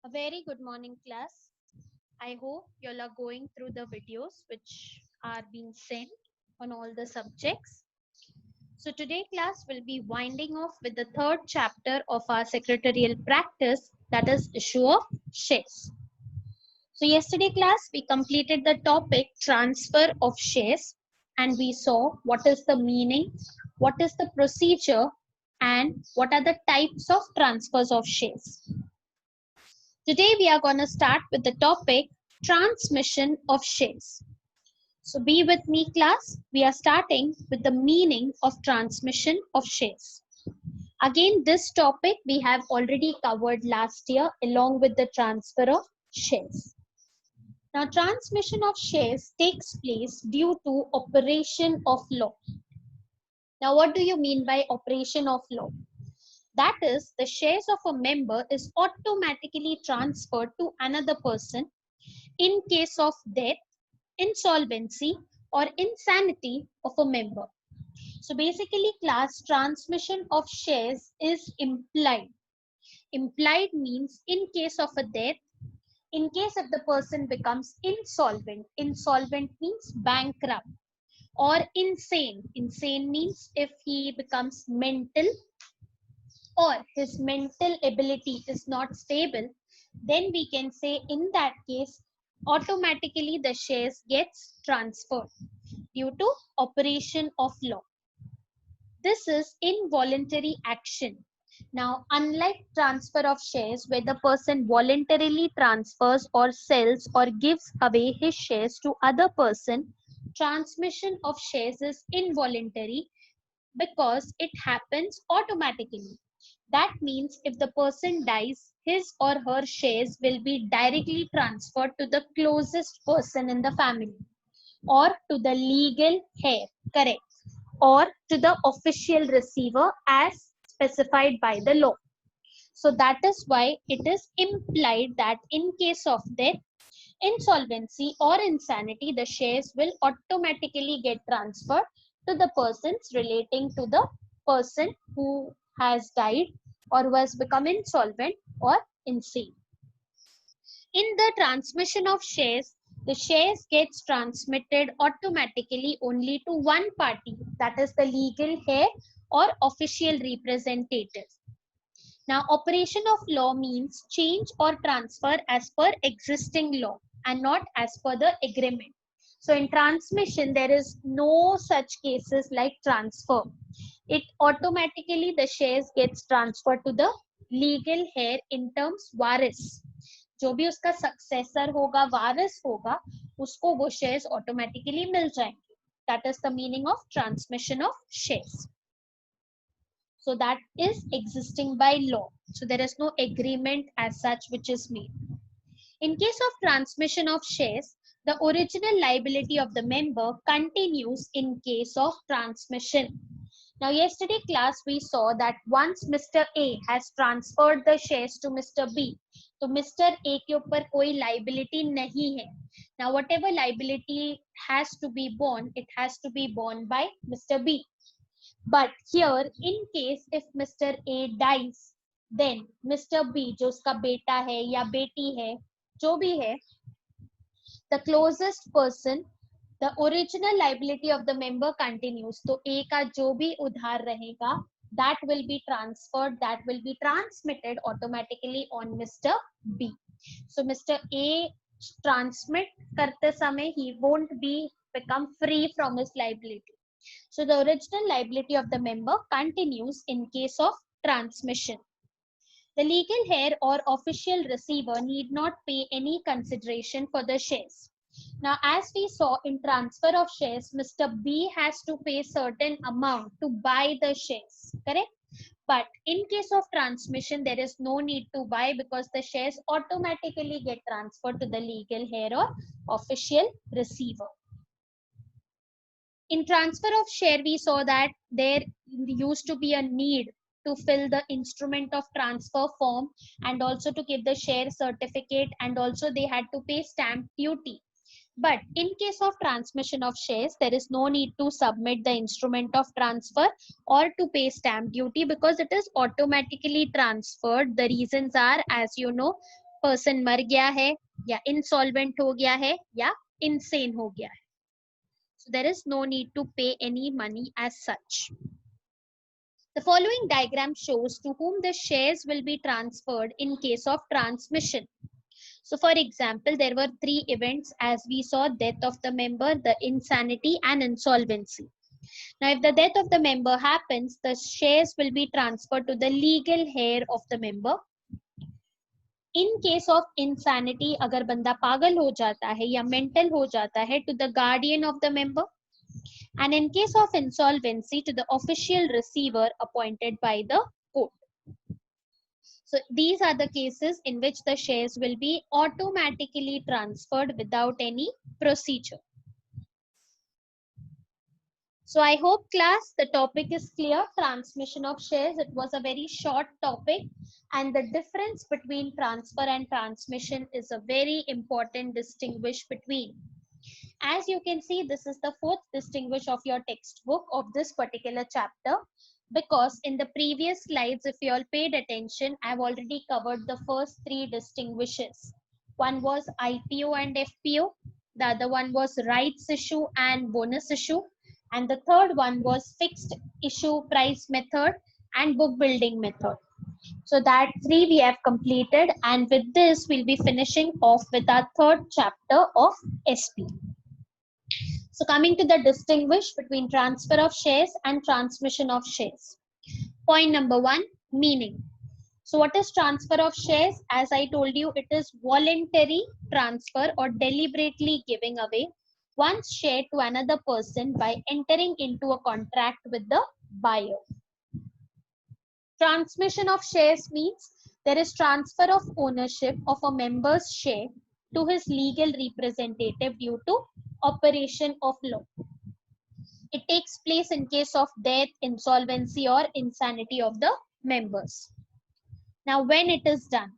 A very good morning, class. I hope you all are going through the videos which are being sent on all the subjects. So today class will be winding off with the third chapter of our secretarial practice, that is issue of shares. So yesterday class we completed the topic transfer of shares and we saw what is the meaning, what is the procedure and what are the types of transfers of shares. Today we are going to start with the topic transmission of shares. So be with me class. We are starting with the meaning of transmission of shares. Again, this topic we have already covered last year along with the transfer of shares. Now transmission of shares takes place due to operation of law. Now what do you mean by operation of law? That is, the shares of a member is automatically transferred to another person in case of death, insolvency, or insanity of a member. So basically, class transmission of shares is implied. Implied means in case of a death, in case if the person becomes insolvent. Insolvent means bankrupt. Or insane. Insane means if he becomes mental or his mental ability is not stable, then we can say in that case automatically the shares gets transferred due to operation of law. This is involuntary action. Now, unlike transfer of shares where the person voluntarily transfers or sells or gives away his shares to other person, transmission of shares is involuntary because it happens automatically. That means if the person dies, his or her shares will be directly transferred to the closest person in the family or to the legal heir, correct, or to the official receiver as specified by the law. So that is why it is implied that in case of death, insolvency or insanity, the shares will automatically get transferred to the persons relating to the person who has died or who has become insolvent or insane. In the transmission of shares, the shares gets transmitted automatically only to one party, that is the legal heir or official representative. Now, operation of law means change or transfer as per existing law and not as per the agreement. So, in transmission, there is no such cases like transfer. It automatically the shares gets transferred to the legal heir in terms वारिस. जो भी उसका successor होगा, वारिस होगा, उसको वो shares automatically मिल जाएंगे. That is the meaning of transmission of shares. So that is existing by law. So there is no agreement as such which is made. In case of transmission of shares, the original liability of the member continues in case of transmission. Now yesterday class we saw that once Mr. A has transferred the shares to Mr. B, तो Mr. A के ऊपर कोई liability नहीं है. Now whatever liability has to be borne, it has to be borne by Mr. B. But here, in case if Mr. A dies, then Mr. B, जो उसका बेटा है या बेटी है, जो भी है, the closest person, the original liability of the member continues. तो A का जो भी उधार रहेगा, that will be transferred, that will be transmitted automatically on Mr. B. So Mr. A transmit करते समय he won't be become free from his liability. So the original liability of the member continues in case of transmission. The legal heir or official receiver need not pay any consideration for the shares. Now, as we saw in transfer of shares, Mr. B has to pay certain amount to buy the shares, correct? But in case of transmission, there is no need to buy because the shares automatically get transferred to the legal heir or official receiver. In transfer of share, we saw that there used to be a need to fill the instrument of transfer form and also to give the share certificate, and also they had to pay stamp duty. But in case of transmission of shares, there is no need to submit the instrument of transfer or to pay stamp duty because it is automatically transferred. The reasons are, as you know, person मर गया है या insolvent हो गया है या insane हो गया है. So there is no need to pay any money as such. The following diagram shows to whom the shares will be transferred in case of transmission. So for example, there were three events as we saw: death of the member, the insanity and insolvency. Now if the death of the member happens, the shares will be transferred to the legal heir of the member. In case of insanity, अगर बंदा पागल हो जाता है या mental हो जाता है, to the guardian of the member. And in case of insolvency, to the official receiver appointed by the court. So these are the cases in which the shares will be automatically transferred without any procedure. So I hope class the topic is clear. Transmission of shares. It was a very short topic, and the difference between transfer and transmission is a very important distinguish between. As you can see, this is the fourth distinguish of your textbook of this particular chapter, because in the previous slides, if you all paid attention, I've already covered the first three distinguishes. One was IPO and FPO, the other one was rights issue and bonus issue, and the third one was fixed issue price method and book building method. So that three we have completed, and with this we'll be finishing off with our third chapter of SP. So coming to the distinguish between transfer of shares and transmission of shares. Point number one, meaning. So what is transfer of shares? As I told you, it is voluntary transfer or deliberately giving away one's share to another person by entering into a contract with the buyer. Transmission of shares means there is transfer of ownership of a member's share to his legal representative due to operation of law. It takes place in case of death, insolvency or insanity of the members. Now when it is done?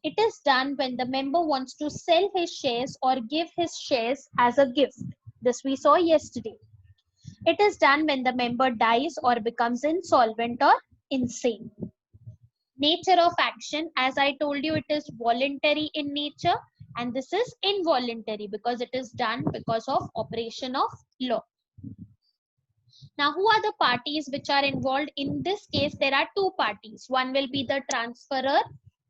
It is done when the member wants to sell his shares or give his shares as a gift. This we saw yesterday. It is done when the member dies or becomes insolvent or insane. Nature of action, as I told you, it is voluntary in nature, and this is involuntary because it is done because of operation of law. Now, who are the parties which are involved? In this case, there are two parties. One will be the transferor,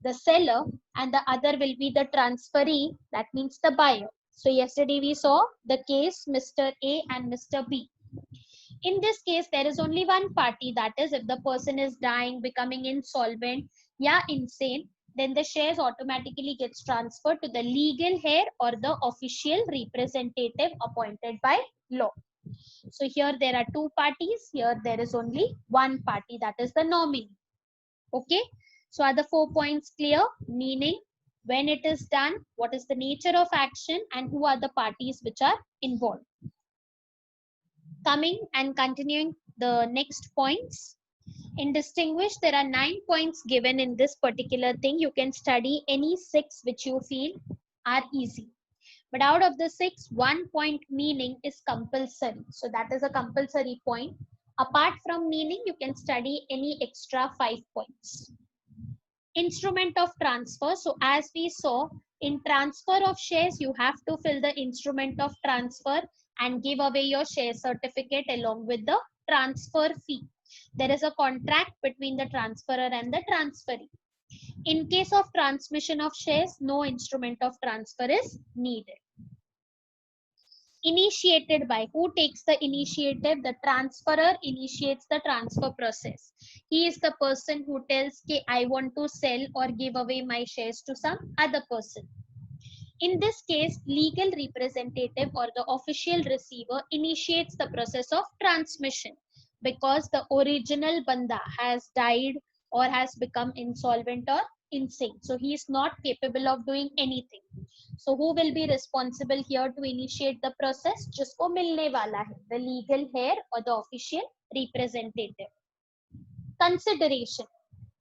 the seller, and the other will be the transferee, that means the buyer. So yesterday we saw the case Mr. A and Mr. B. In this case, there is only one party, that is if the person is dying, becoming insolvent, yeah, insane, then the shares automatically gets transferred to the legal heir or the official representative appointed by law. So here there are two parties, here there is only one party, that is the nominee. Okay, so are the 4 points clear? Meaning, when it is done, what is the nature of action, and who are the parties which are involved. Coming and continuing the next points. In distinguish, there are 9 points given in this particular thing. You can study any 6 which you feel are easy. But out of the 6, 1 point meaning is compulsory. So that is a compulsory point. Apart from meaning, you can study any extra 5 points. Instrument of transfer. So as we saw, in transfer of shares, you have to fill the instrument of transfer and give away your share certificate along with the transfer fee. There is a contract between the transferor and the transferee. In case of transmission of shares, no instrument of transfer is needed. Initiated by, who takes the initiative? The transferor initiates the transfer process. He is the person who tells, okay, I want to sell or give away my shares to some other person. In this case, legal representative or the official receiver initiates the process of transmission because the original banda has died or has become insolvent or insane. So he is not capable of doing anything. So who will be responsible here to initiate the process? Jisko milne wala hai, the legal heir or the official representative. Consideration.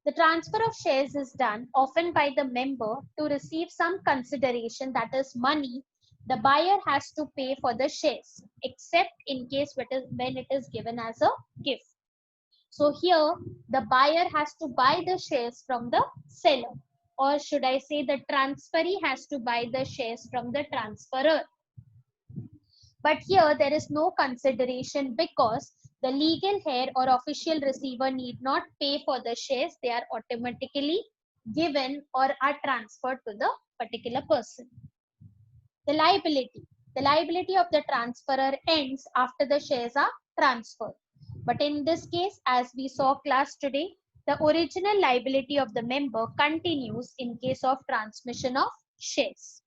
The transfer of shares is done often by the member to receive some consideration, that is money the buyer has to pay for the shares, except in case when it is given as a gift. So here the buyer has to buy the shares from the seller. or should I say the transferee has to buy the shares from the transferor. But here there is no consideration because the legal heir or official receiver need not pay for the shares. They are automatically given or are transferred to the particular person. The liability. The liability of the transferor ends after the shares are transferred. But in this case, as we saw class today, the original liability of the member continues in case of transmission of shares.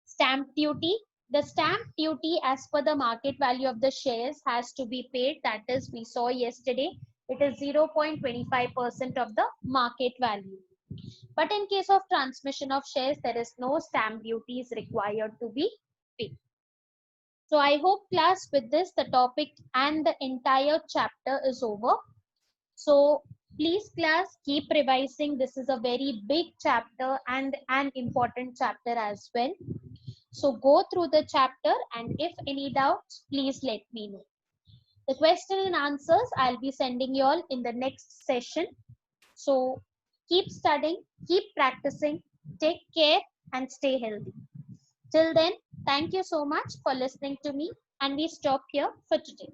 Stamp duty. The stamp duty as per the market value of the shares has to be paid. That is, we saw yesterday, it is 0.25% of the market value. But in case of transmission of shares, there is no stamp duties required to be paid. So I hope class with this, the topic and the entire chapter is over. So please class, keep revising. This is a very big chapter and an important chapter as well. So go through the chapter, and if any doubts, please let me know. The question and answers I'll be sending you all in the next session. So keep studying, keep practicing, take care and stay healthy. Till then, thank you so much for listening to me, and we stop here for today.